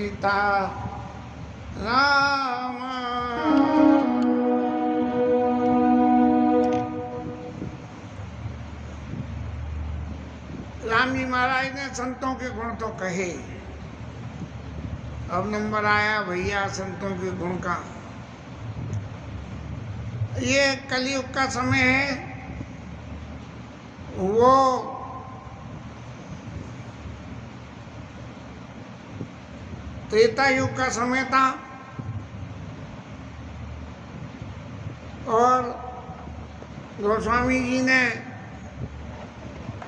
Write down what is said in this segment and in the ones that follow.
सीता राम। राम जी महाराज ने संतों के गुण तो कहे, अब नंबर आया भैया संतों के गुण का। ये कलयुग का समय है, वो त्रेता युग का समय था और गोस्वामी जी ने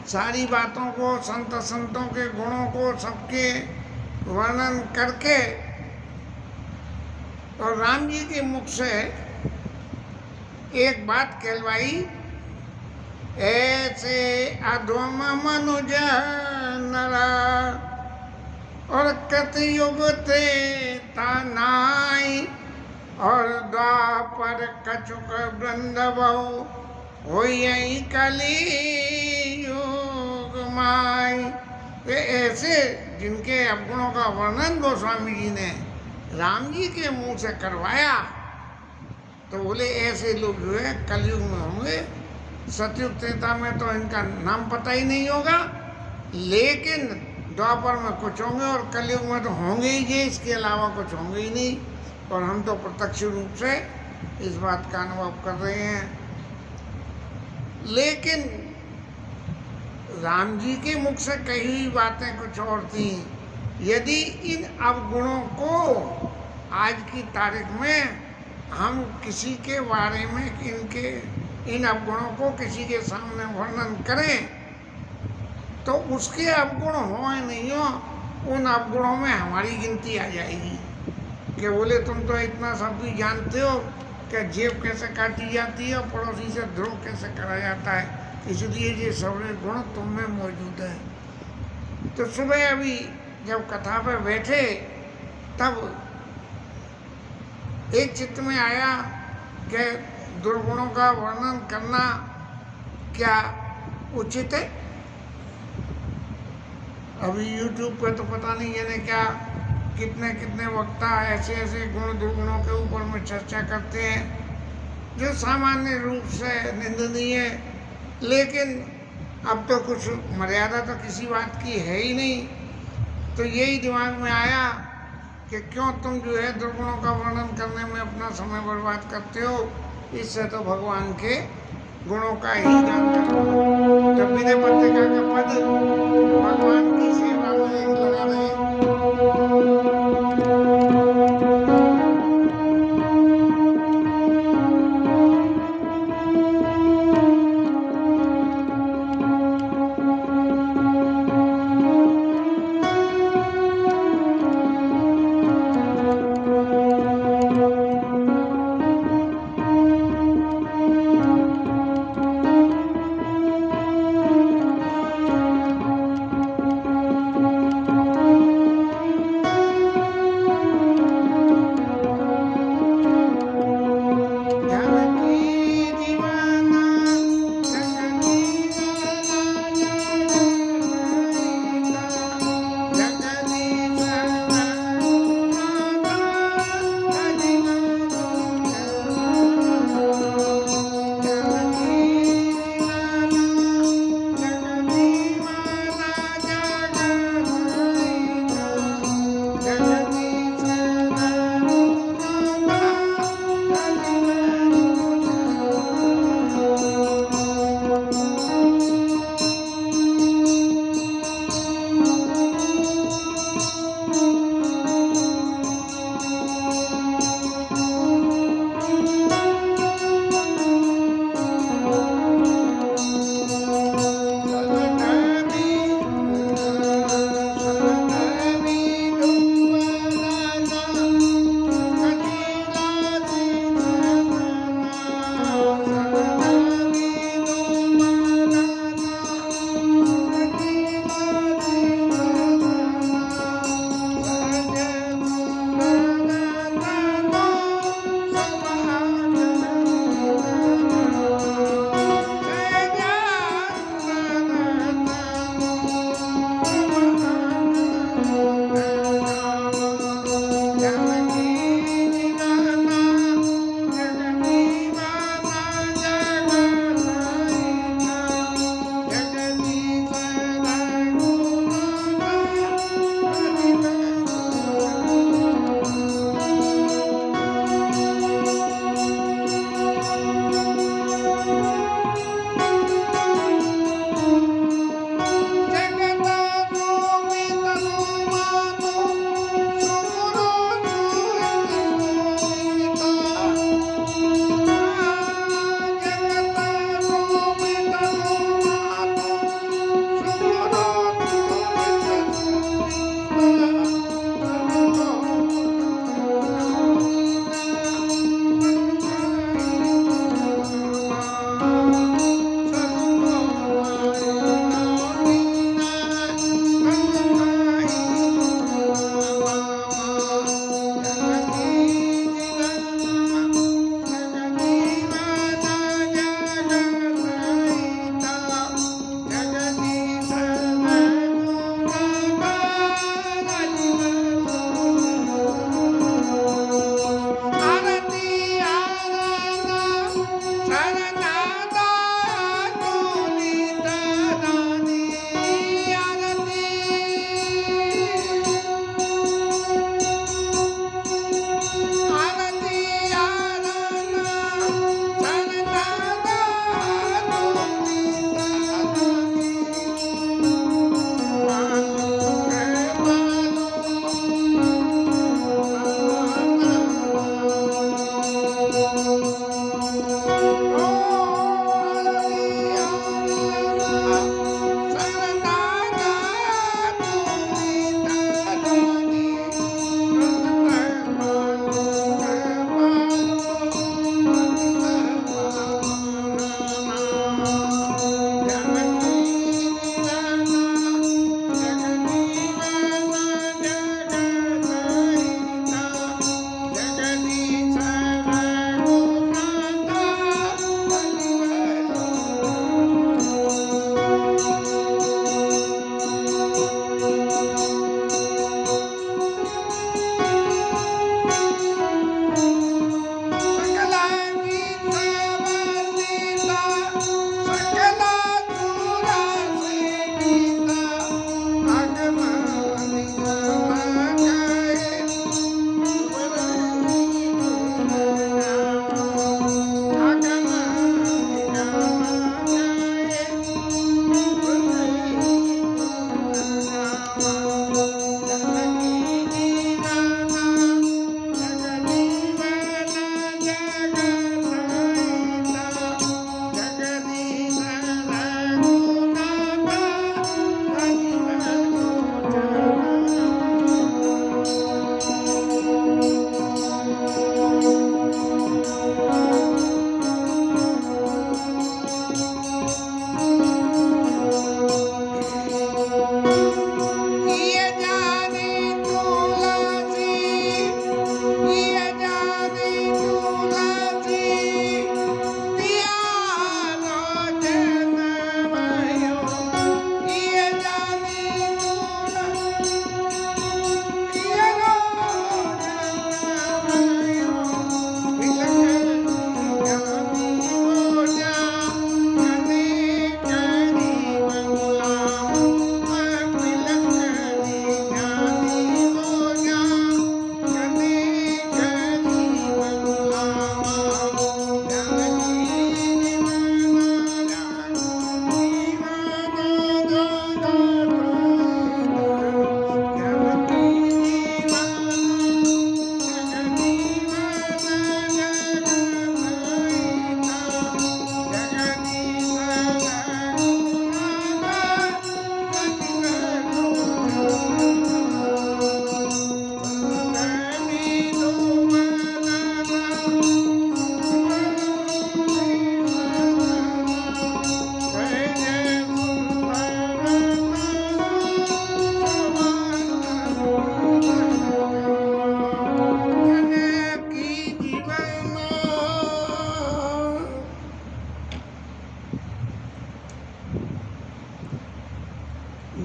सारी बातों को, संतों के गुणों को सबके वर्णन करके और राम जी के मुख से एक बात कहलवाई, ऐसे अधम मनुज नरा और कतयुग त्रेता नाई और द्वापर कछुक वृंद बहु होई कलियुग माई। वे ऐसे जिनके अवगुणों का वर्णन गोस्वामी जी ने राम जी के मुंह से करवाया, तो बोले ऐसे लोग जो है कलयुग में होंगे। सतयुग त्रेता में तो इनका नाम पता ही नहीं होगा, लेकिन द्वापर में कुछ होंगे और कलयुग में तो होंगे ही जे, इसके अलावा कुछ होंगे ही नहीं। और हम तो प्रत्यक्ष रूप से इस बात का अनुभव कर रहे हैं। लेकिन राम जी के मुख से कही हुई बातें कुछ और थी। यदि इन अवगुणों को आज की तारीख में हम किसी के बारे में इन अवगुणों को किसी के सामने वर्णन करें, तो उसके अवगुण हो या नहीं हो, उन अवगुणों में हमारी गिनती आ जाएगी कि बोले तुम तो इतना सब भी जानते हो कि जेब कैसे काटी जाती है और पड़ोसी से द्रोह कैसे करा जाता है, इसलिए ये सारे गुण तुम में मौजूद है। तो सुबह अभी जब कथा पर बैठे तब एक चित्त में आया कि दुर्गुणों का वर्णन करना क्या उचित है। अभी YouTube पे तो पता नहीं है क्या कितने वक्ता ऐसे ऐसे गुण दुर्गुणों के ऊपर में चर्चा करते हैं जो सामान्य रूप से निंदनीय है, लेकिन अब तो कुछ मर्यादा तो किसी बात की है ही नहीं। तो यही दिमाग में आया कि क्यों तुम जो है दुर्गुणों का वर्णन करने में अपना समय बर्बाद करते हो, इससे तो भगवान के गुणों का ही गान करो। तो विनय पत्रिका का पद भगवान की सेवा में लगा रहे।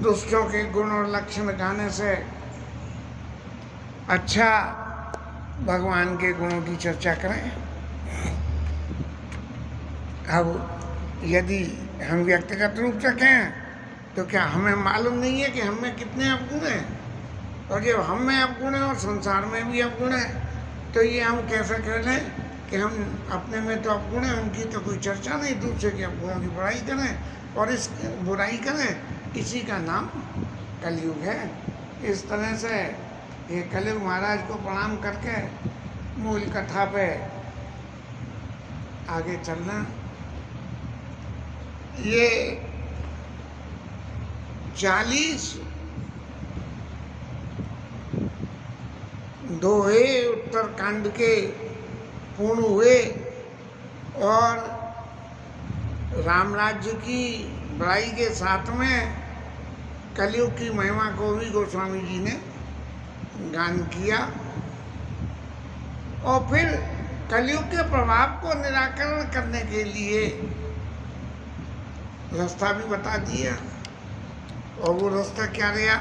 दुष्टों के गुण और लक्षण गाने से अच्छा भगवान के गुणों की चर्चा करें। अब यदि हम व्यक्तिगत रूप से कहें तो क्या हमें मालूम नहीं है कि हम में कितने अवगुण हैं? और जब हम में अवगुण है और संसार में भी अवगुण है तो ये हम कैसे कह लें कि हम अपने में तो अवगुण है, उनकी तो कोई चर्चा नहीं, दूसरे के अवगुणों की बुराई करें और इस बुराई करें। इसी का नाम कलयुग है। इस तरह से ये कलयुग महाराज को प्रणाम करके मूल कथा पे आगे चलना। ये 40 दोहे उत्तरकांड के पूर्ण हुए और राम राज्य की बड़ाई के साथ में कलयुग की महिमा को भी गोस्वामी जी ने गान किया और फिर कलयुग के प्रभाव को निराकरण करने के लिए रास्ता भी बता दिया। और वो रास्ता क्या रहा?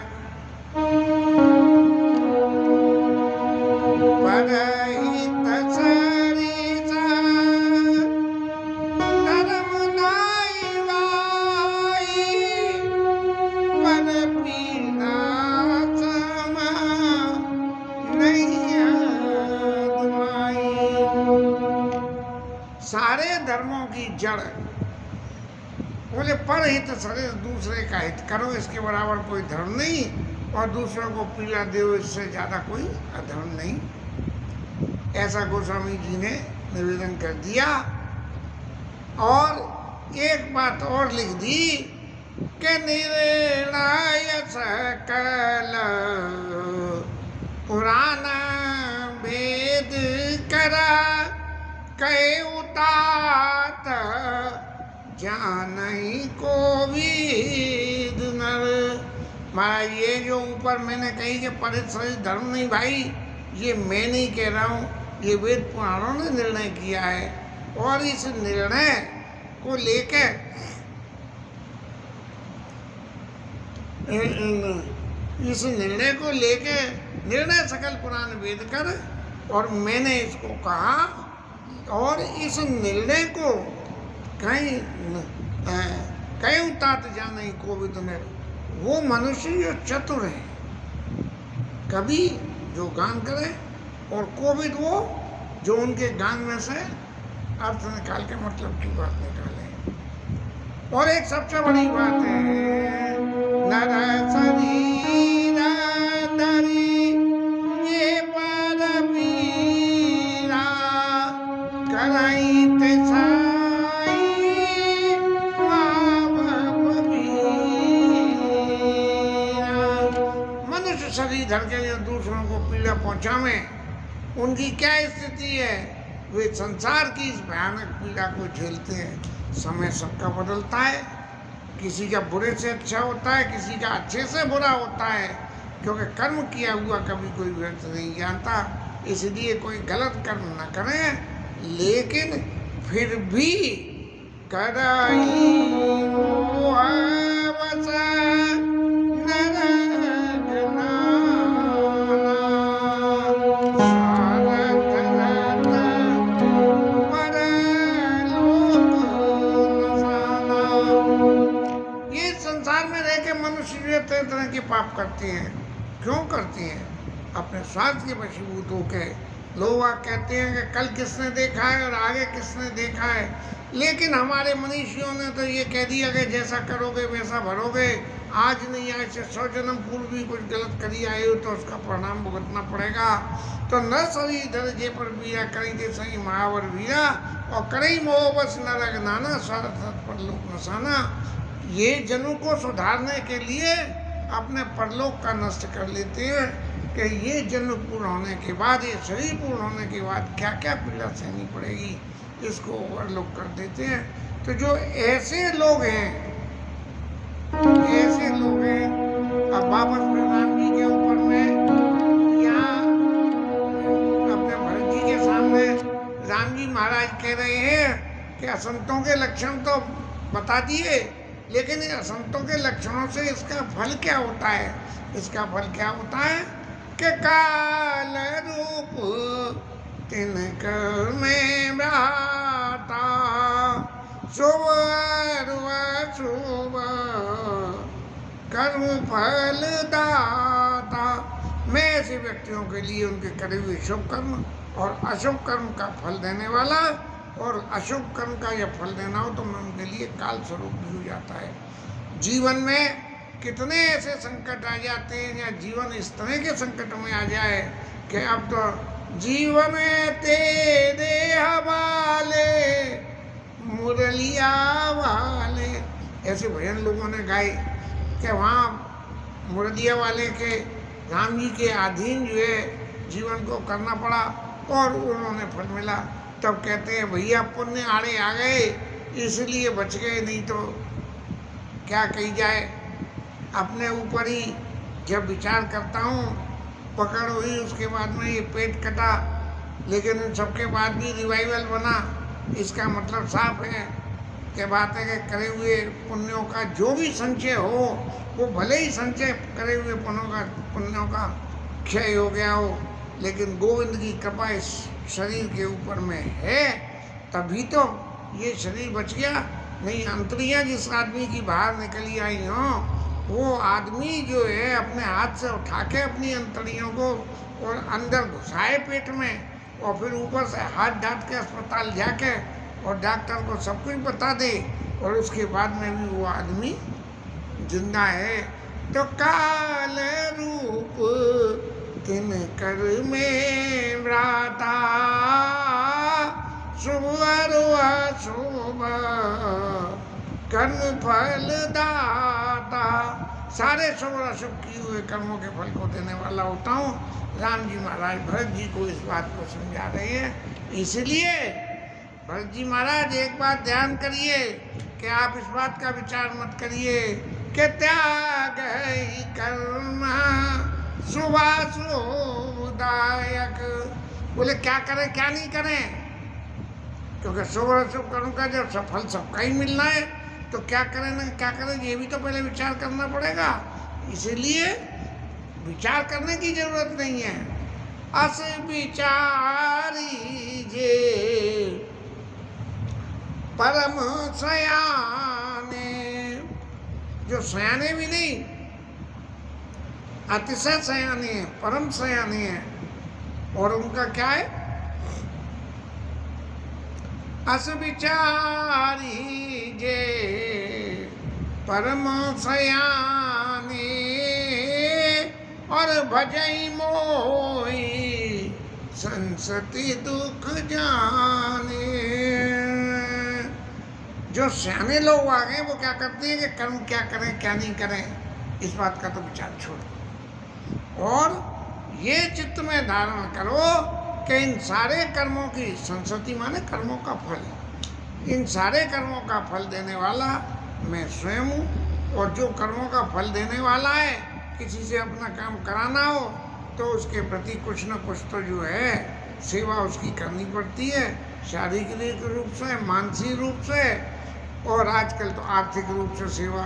सारे धर्मों की जड़ बोले परहित सरे, दूसरे का हित करो, इसके बराबर कोई धर्म नहीं और दूसरों को पीड़ा दो, इससे ज्यादा कोई अधर्म नहीं। ऐसा गोस्वामी जी ने निवेदन कर दिया। और एक बात और लिख दी कि निर्णय सकल पुराण वेद करा कै उतात जानई को विद नर। महाराज ये जो ऊपर मैंने कही कि परिसरित धर्म नहीं भाई, ये मैं नहीं कह रहा हूँ, ये वेद पुराणों ने निर्णय किया है। और इस निर्णय को लेके निर्णय सकल पुराण वेद कर, और मैंने इसको कहा। और इस निर्णय को कहीं तात जाने को भी तुम्हें, वो मनुष्य जो चतुर है, कभी जो गान करे, और कोविद वो जो उनके गान में से अर्थ निकाल के मतलब की बात निकाले। और एक सबसे बड़ी बात है, नर शरीर धरि ये पर पीरा कराई ते शरीर धर के दूसरों को पीड़ा पहुंचावे, उनकी क्या स्थिति है? वे संसार की इस भयानक पीड़ा को झेलते हैं। समय सबका बदलता है, किसी का बुरे से अच्छा होता है, किसी का अच्छे से बुरा होता है, क्योंकि कर्म किया हुआ कभी कोई व्यर्थ नहीं जानता। इसलिए कोई गलत कर्म न करें, लेकिन फिर भी तरह के पाप करते हैं। क्यों करते हैं? अपने स्वार्थ के वशीभूत होकर। लोग कहते हैं कि कल किसने देखा है और आगे किसने देखा है, लेकिन हमारे मनीषियों ने तो ये कह दिया कि जैसा करोगे वैसा भरोगे। आज नहीं, आज से 100 जन्म पूर्व भी कुछ गलत करी आए हो तो उसका परिणाम भुगतना पड़ेगा। तो न सही दर्जे पर वीरा करेंगे सही महावर वीरा, और करई मोह बस न रगनाना स्वार्थ पर लोक नसाना। ये जनों को सुधारने के लिए अपने परलोक का नष्ट कर लेते हैं कि ये जन्म पूर्ण होने के बाद, ये शरीर पूर्ण होने के बाद क्या क्या पीड़ा सहनी पड़ेगी, इसको ओवरलुक कर देते हैं। तो जो ऐसे लोग हैं, अब वापस राम जी के ऊपर में यहाँ अपने भरत जी के सामने राम जी महाराज कह रहे हैं कि असंतों के लक्षण तो बता दिए, लेकिन ये असंतों के लक्षणों से इसका फल क्या होता है? इसका फल क्या होता है कि काल रूप तिनकर में भ्राता, शुभ अशुभ कर्म फल दाता। मैं ऐसे व्यक्तियों के लिए उनके करे हुए शुभ कर्म और अशुभ कर्म का फल देने वाला, और अशुभ कर्म का यह फल देना हो तो मैं उनके लिए काल स्वरूप भी हो जाता है। जीवन में कितने ऐसे संकट आ जाते हैं, या जीवन इस तरह के संकट में आ जाए कि अब तो जीवन तेरे हवाले मुरलिया वाले, ऐसे भजन लोगों ने गाए कि वहाँ मुरलिया वाले के राम जी के अधीन जो है जीवन को करना पड़ा और उन्होंने फल मिला। तब कहते हैं भैया पुण्य आड़े आ गए इसलिए बच गए, नहीं तो क्या कही जाए। अपने ऊपर ही जब विचार करता हूँ, पकड़ हुई उसके बाद में ये पेट कटा, लेकिन उन सबके बाद भी रिवाइवल बना। इसका मतलब साफ है कि बात है कि करे हुए पुण्यों का जो भी संचय हो, वो भले ही संचय करे हुए पुण्यों का क्षय हो गया हो, लेकिन गोविंद की कृपा इस शरीर के ऊपर में है, तभी तो ये शरीर बच गया। नहीं अंतड़ियाँ जिस आदमी की बाहर निकली आई हों, वो आदमी जो है अपने हाथ से उठा के अपनी अंतड़ियों को और अंदर घुसाए पेट में, और फिर ऊपर से हाथ डांट के अस्पताल जाके और डॉक्टर को सब कुछ बता दे, और उसके बाद में भी वो आदमी जिंदा है। तो काल रूप तिनकर में भ्राता, शुभ अशुभ कर्म फल दाता। सारे शुभ और अशुभ किए हुए कर्मों के फल को देने वाला होता हूँ। राम जी महाराज भरत जी को इस बात को समझा रहे हैं। इसलिए भरत जी महाराज एक बात ध्यान करिए कि आप इस बात का विचार मत करिए कि त्याग ही कर्म शुभाशुभदायक। बोले क्या करें क्या नहीं करें, क्योंकि शुभ और अशुभ कर्म का जब सफल सबका ही मिलना है तो क्या करें ना क्या करें, ये भी तो पहले विचार करना पड़ेगा। इसीलिए विचार करने की जरूरत नहीं है। अस विचारी जे परम सयाने, जो सयाने भी नहीं, अतिशय सयाने हैं, परम सयाने हैं। और उनका क्या है? अस विचारी जे परम सयाने, और भजई मोई संसति दुख जाने। जो सियाने लोग आ गए वो क्या करते हैं कि कर्म क्या करें क्या नहीं करें, इस बात का तो विचार छोड़ दो, और ये चित्त में धारण करो कि इन सारे कर्मों की संसति माने कर्मों का फल, इन सारे कर्मों का फल देने वाला मैं स्वयं हूँ। और जो कर्मों का फल देने वाला है, किसी से अपना काम कराना हो तो उसके प्रति कुछ न कुछ तो जो है सेवा उसकी करनी पड़ती है, शारीरिक रूप से, मानसिक रूप से, और आजकल तो आर्थिक रूप से सेवा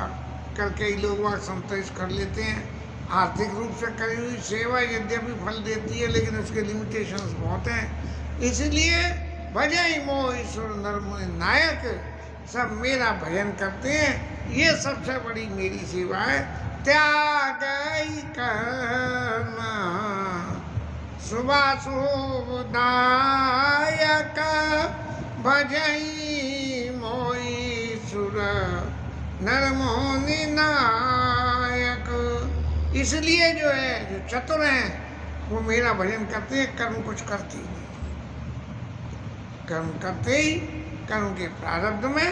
करके ही लोग वह संतोष कर लेते हैं। आर्थिक रूप से करी हुई सेवा यद्यपि फल देती है, लेकिन उसके लिमिटेशंस बहुत हैं। इसलिए भजई मोहि सुर नर मुनि नायक, सब मेरा भजन करते हैं, ये सबसे बड़ी मेरी सेवा है। त्याग करना शुभाशुभदायक, भजई मोहि सुर नर मुनि नायक। इसलिए जो है जो चतुर हैं वो मेरा भजन करते हैं, कर्म कुछ करते ही नहीं। कर्म करते ही कर्म के प्रारब्ध में,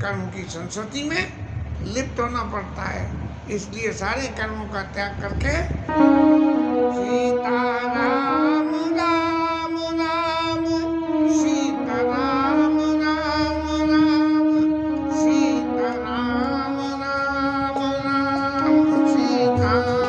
कर्म की संस्कृति में लिप्त होना पड़ता है। इसलिए सारे कर्मों का त्याग करके सीताराम राम राम, सीताराम राम राम, सीताराम राम राम, सीताराम।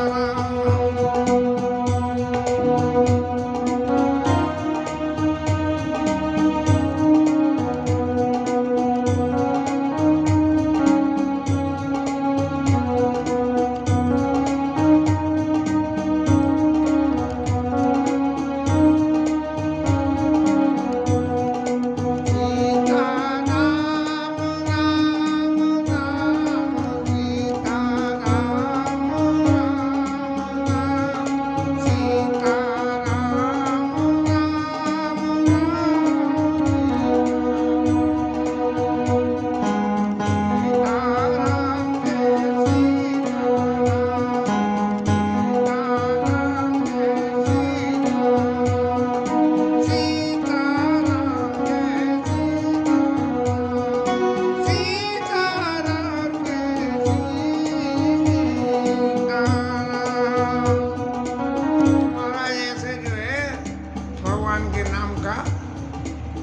भगवान के नाम का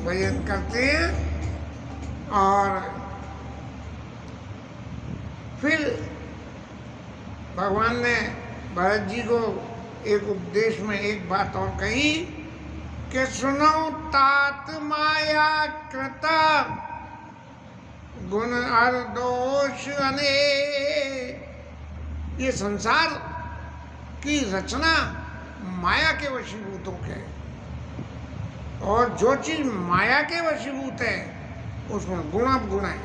भजन करते हैं। और फिर भगवान ने भरत जी को एक उपदेश में एक बात और कही कि सुनो तात माया कृता गुण और दोष अनेक। ये संसार की रचना माया के वशीभूत होके, और जो चीज माया के वशीभूत है उसमें गुण अवगुण है।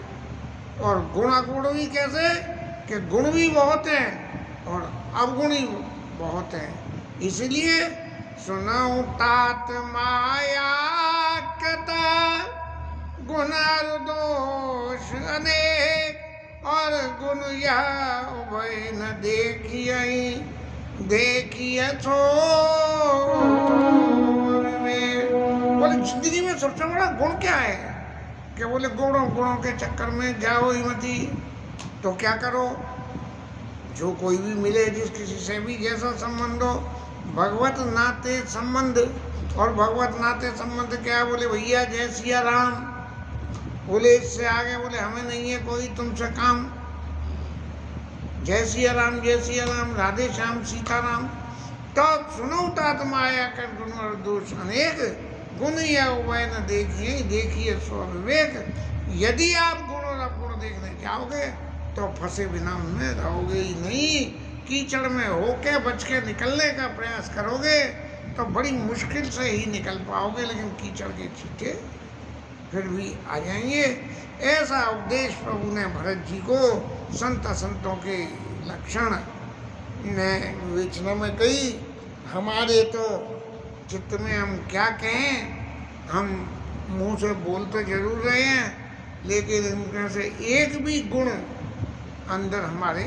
और गुण भी कैसे कि गुण भी बहुत है और अवगुण ही बहुत है। इसलिए सुनो तात माया कृता गुण और दोष अनेक। और गुण यह उभय न देखिए सो बोले जिंदगी में सबसे बड़ा गुण क्या है कि बोले गुणों के चक्कर में जाओ ही मती। तो क्या करो, जो कोई भी मिले, जिस किसी से भी जैसा संबंध हो, भगवत नाते संबंध। और भगवत नाते संबंध क्या है, बोले भैया जय सिया राम, बोले इससे आगे बोले हमें नहीं है कोई तुमसे काम। जय सिया राम, राधे श्याम सीताराम। तो सुनो तात माया कर गुण और दोष अनेक। गुण या उभय न देखिए स्व विवेक। यदि आप गुण और अवगुण देखने जाओगे तो फंसे बिना उनमें रहोगे ही नहीं। कीचड़ में होके बच के निकलने का प्रयास करोगे तो बड़ी मुश्किल से ही निकल पाओगे, लेकिन कीचड़ के छींटे फिर भी आ जाएंगे। ऐसा उपदेश प्रभु ने भरत जी को संतों के लक्षण ने विवेचना में कही। हमारे तो चित्त में हम क्या कहें, हम मुंह से बोल तो जरूर रहे हैं, लेकिन इनमें से एक भी गुण अंदर हमारे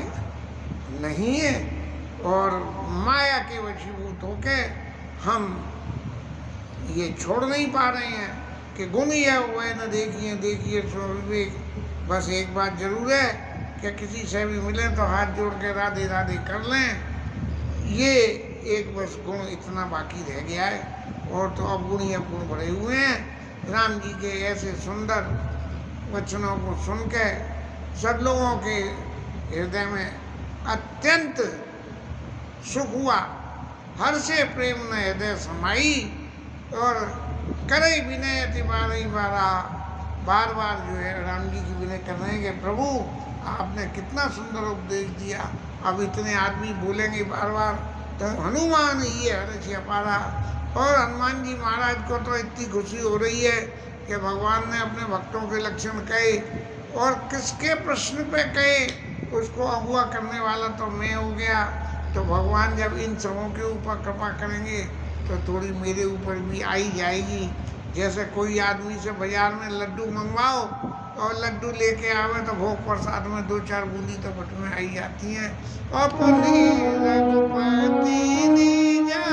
नहीं है। और माया के वशीभूत होके हम ये छोड़ नहीं पा रहे हैं कि गुण ही है वह न देखिए सो विवेक। बस एक बात जरूर है कि किसी से भी मिले तो हाथ जोड़ के राधे राधे कर लें। ये एक बस गुण इतना बाकी रह गया है, और तो अवगुण ही अवगुण भरे हुए हैं। राम जी के ऐसे सुंदर वचनों को सुन के सब लोगों के हृदय में अत्यंत सुख हुआ, हर से प्रेम ने हृदय समाई। और करे विनय अति बार बार जो है राम जी की विनय कर रहे हैं कि प्रभु आपने कितना सुंदर उपदेश दिया। अब इतने आदमी बोलेंगे बार बार तो हनुमान ही है हर्ष अपारा। और हनुमान जी महाराज को तो इतनी खुशी हो रही है कि भगवान ने अपने भक्तों के लक्षण कहे, और किसके प्रश्न पे कहे, उसको अगुआ करने वाला तो मैं हो गया। तो भगवान जब इन सबों के ऊपर कृपा करेंगे तो थोड़ी मेरे ऊपर भी आई जाएगी। जैसे कोई आदमी से बाजार में लड्डू मंगवाओ और लड्डू लेके आवे तो भोग प्रसाद में 2-4 बूंदी तो बट में आई जाती हैं। अपनी रघुपति निजा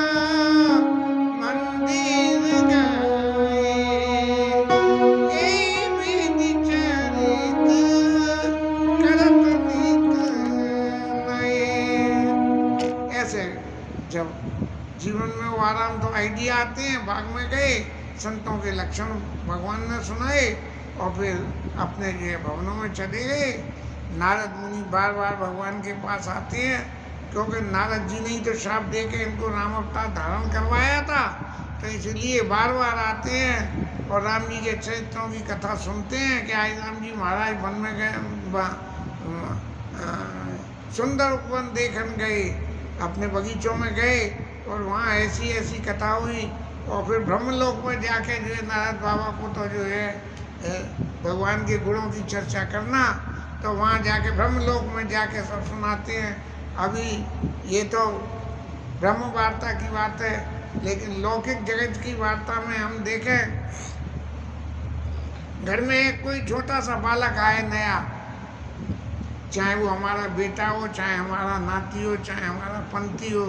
मंदिर गए, ए विधि चरित करत नित नए। ऐसे जब जीवन में वो आराम तो आइडिया आते हैं, बाग में गए, संतों के लक्षण भगवान ने सुनाए और फिर अपने जो भवनों में चले गए। नारद मुनि बार बार भगवान के पास आते हैं, क्योंकि नारद जी ने ही तो श्राप दे के इनको राम अवतार धारण करवाया था, तो इसलिए बार बार आते हैं और राम जी के चरित्रों की कथा सुनते हैं कि आज राम जी महाराज वन में गए, सुंदर उपवन देखने गए, अपने बगीचों में गए और वहाँ ऐसी ऐसी कथा हुई। और फिर ब्रह्मलोक में जाके जो है नारद बाबा को तो जो है भगवान के गुणों की चर्चा करना, तो वहाँ जाके ब्रह्मलोक में जाके सब सुनाते हैं। अभी ये तो ब्रह्म वार्ता की बात है, लेकिन लौकिक जगत की वार्ता में हम देखें, घर में एक कोई छोटा सा बालक आए नया, चाहे वो हमारा बेटा हो, चाहे हमारा नाती हो, चाहे हमारा पंथी हो,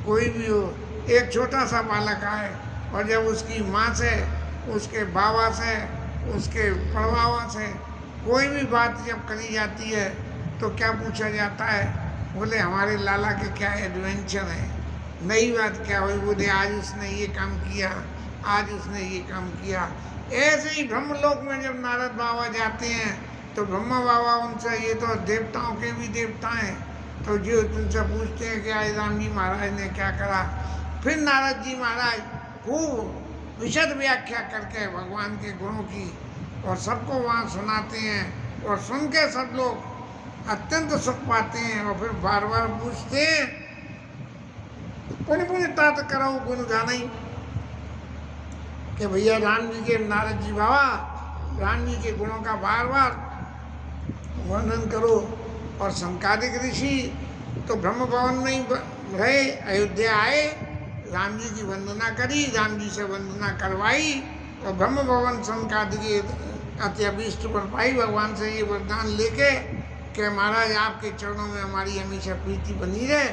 कोई भी हो, एक छोटा सा बालक आए और जब उसकी माँ से, उसके बाबा से, उसके पड़वावा से कोई भी बात जब करी जाती है तो क्या पूछा जाता है, बोले हमारे लाला के क्या एडवेंचर है, नई बात क्या हुई, बोले आज उसने ये काम किया, आज उसने ये काम किया। ऐसे ही ब्रह्मलोक में जब नारद बाबा जाते हैं तो ब्रह्मा बाबा उनसे, ये तो देवताओं के भी देवता हैं, तो जो उनसे पूछते हैं कि आज राम जी महाराज ने क्या करा। फिर नारद जी महाराज खूब विशद व्याख्या करके भगवान के गुणों की और सबको वहाँ सुनाते हैं, और सुन के सब लोग अत्यंत सुख पाते हैं। और फिर बार बार पूछते हैं, पुण्य पुण्य तात करो गुण गाना, कि भैया राम जी के, नारद जी बाबा राम जी के गुणों का बार बार वर्णन करो। और संकादिक ऋषि तो ब्रह्म भवन में ही रहे, अयोध्या आए, राम जी की वंदना करी, राम जी से वंदना करवाई, और ब्रह्म भवन संकादिक अति अभीष्ट पर पाई, भगवान से ये वरदान लेके कि महाराज आपके चरणों में हमारी हमेशा प्रीति बनी रहे,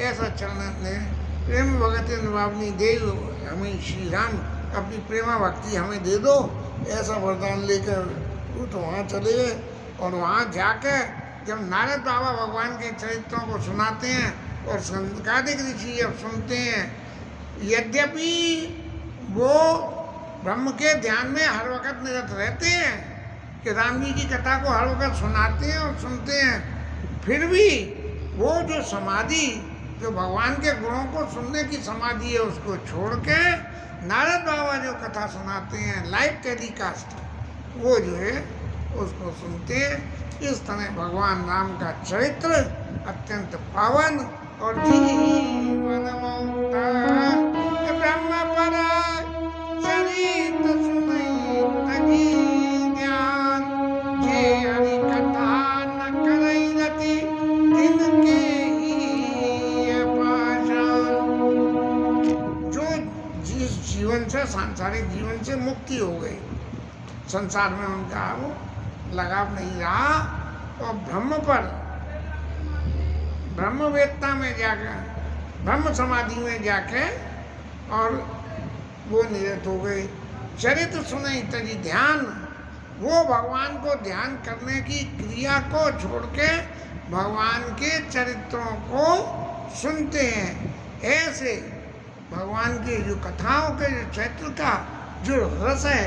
ऐसा चरण ने प्रेम भगत नवावनी देव, हमें श्री राम अपनी प्रेमा भक्ति हमें दे दो, ऐसा वरदान लेकर वो तो वहाँ चले गए। और वहाँ जाकर जब नारद बाबा भगवान के चरित्रों को सुनाते हैं और संकादिक ऋषि जब सुनते हैं, यद्यपि वो ब्रह्म के ध्यान में हर वक्त निरत रहते हैं कि राम जी की कथा को हर वक्त सुनाते हैं और सुनते हैं, फिर भी वो जो समाधि, जो भगवान के गुणों को सुनने की समाधि है, उसको छोड़ के नारद बाबा जो कथा सुनाते हैं लाइव टेलीकास्ट, वो जो है उसको सुनते हैं। इस तरह भगवान राम का चरित्र अत्यंत पावन और ब्रह्म पर चरित सुनई तगी ज्ञान, जे हरि कथा न करई रति तिनके ही पाषाण। जो जिस जीवन से, सांसारिक जीवन से मुक्ति हो गई, संसार में उनका वो लगाव नहीं रहा, और ब्रह्म पर, ब्रह्मवेत्ता में जाकर, ब्रह्म समाधि में जाके और वो निरत हो गए। चरित्र सुनई तजी ध्यान, वो भगवान को ध्यान करने की क्रिया को छोड़ के भगवान के चरित्रों को सुनते हैं। ऐसे भगवान के जो कथाओं के जो चरित्र का जो रस है,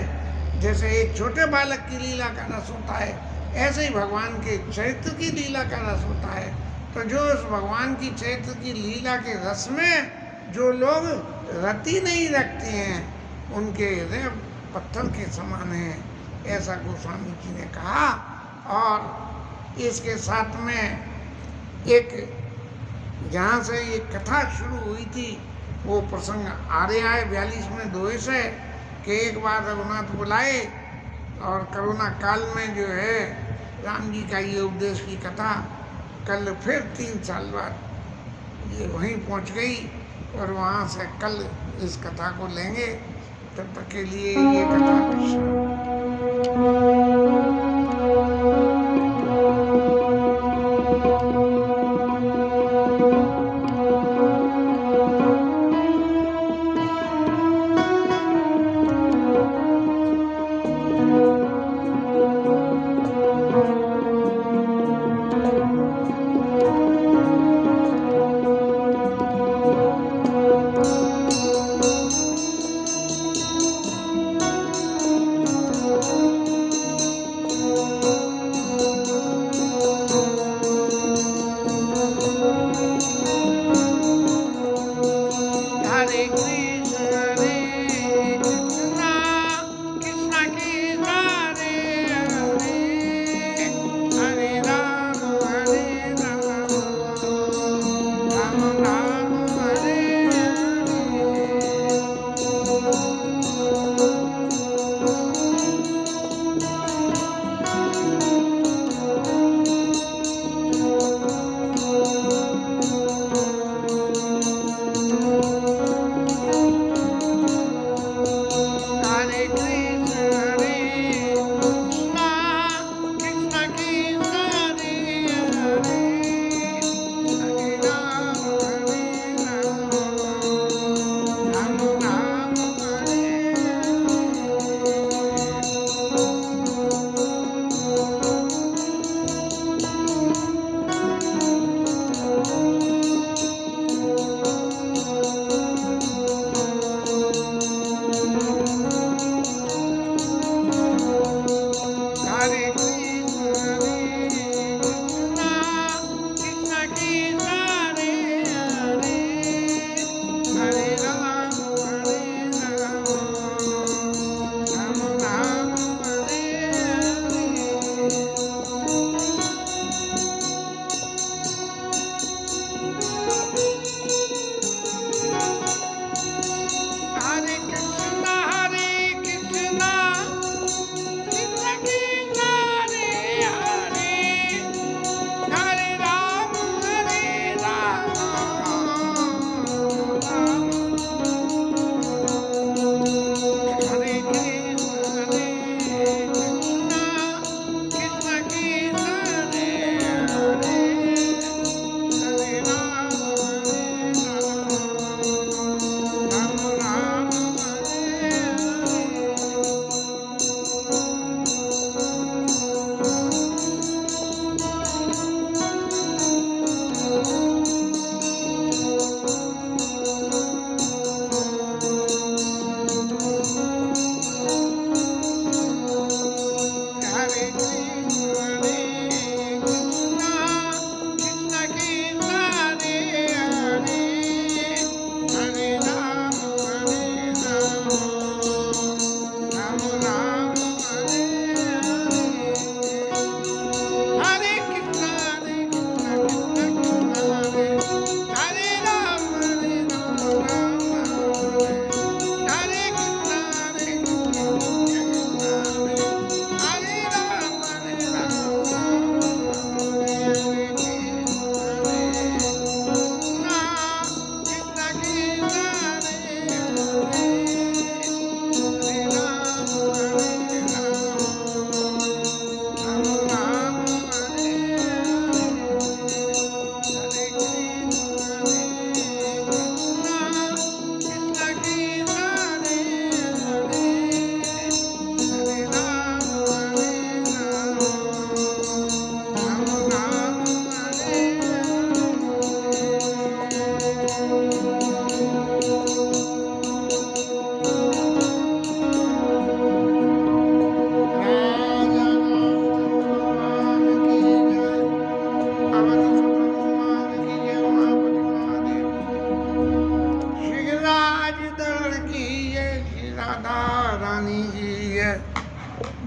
जैसे एक छोटे बालक की लीला का रस होता है, ऐसे ही भगवान के चरित्र की लीला का रस होता है। तो जो उस भगवान की चरित्र की लीला के रस में जो लोग रति नहीं रखते हैं, उनके हृदय पत्थर के समान है, ऐसा गोस्वामी जी ने कहा। और इसके साथ में एक, जहाँ से ये कथा शुरू हुई थी, वो प्रसंग आ रहा है 42 में दोहे से, कि एक बार रघुनाथ बुलाए और करोना काल में जो है राम जी का ये उपदेश की कथा कल फिर 3 साल बाद ये वहीं पहुंच गई, और वहाँ से कल इस कथा को लेंगे। तब तक के लिए ये कथा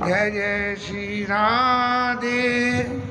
जय जय श्री राधे।